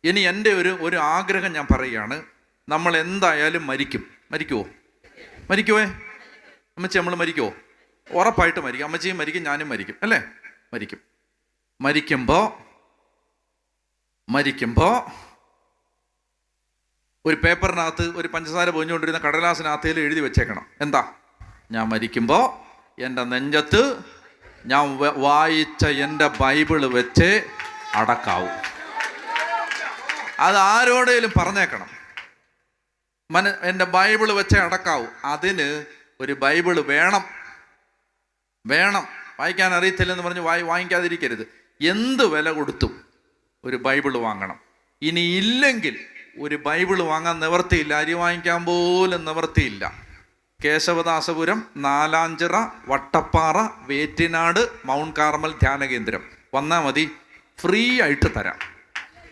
ഇനി എൻ്റെ ഒരു ആഗ്രഹം ഞാൻ പറയുകയാണ്. നമ്മൾ എന്തായാലും മരിക്കുമോ? മരിക്കുവേ അമ്മച്ചി? നമ്മൾ മരിക്കുമോ? ഉറപ്പായിട്ട് മരിക്കും. അമ്മച്ചിയും മരിക്കും, ഞാനും മരിക്കും, അല്ലേ? മരിക്കുമ്പോൾ ഒരു പേപ്പറിനകത്ത് ഒരു പഞ്ചസാര പൊഞ്ഞുകൊണ്ടിരുന്ന കടലാസിനകത്തേൽ എഴുതി വെച്ചേക്കണം. എന്താ? ഞാൻ മരിക്കുമ്പോൾ എൻ്റെ നെഞ്ചത്ത് ഞാൻ വായിച്ച എൻ്റെ ബൈബിള് വെച്ച് അടക്കാവും. അത് ആരോടേലും പറഞ്ഞേക്കണം. എൻ്റെ ബൈബിള് വെച്ചേ അടക്കാവൂ. അതിന് ഒരു ബൈബിള് വേണം. വായിക്കാൻ അറിയത്തില്ലെന്ന് പറഞ്ഞ് വാങ്ങിക്കാതിരിക്കരുത്. എന്ത് വില കൊടുത്തും ഒരു ബൈബിള് വാങ്ങണം. ഇനി ഇല്ലെങ്കിൽ ഒരു ബൈബിള് വാങ്ങാൻ നിവർത്തിയില്ല, അരി വാങ്ങിക്കാൻ പോലും നിവർത്തിയില്ല. കേശവദാസപുരം, നാലാഞ്ചിറ, വട്ടപ്പാറ, വേറ്റിനാട്, മൗണ്ട് കാർമൽ ധ്യാന കേന്ദ്രം വന്നാൽ മതി, ഫ്രീ ആയിട്ട് തരാം.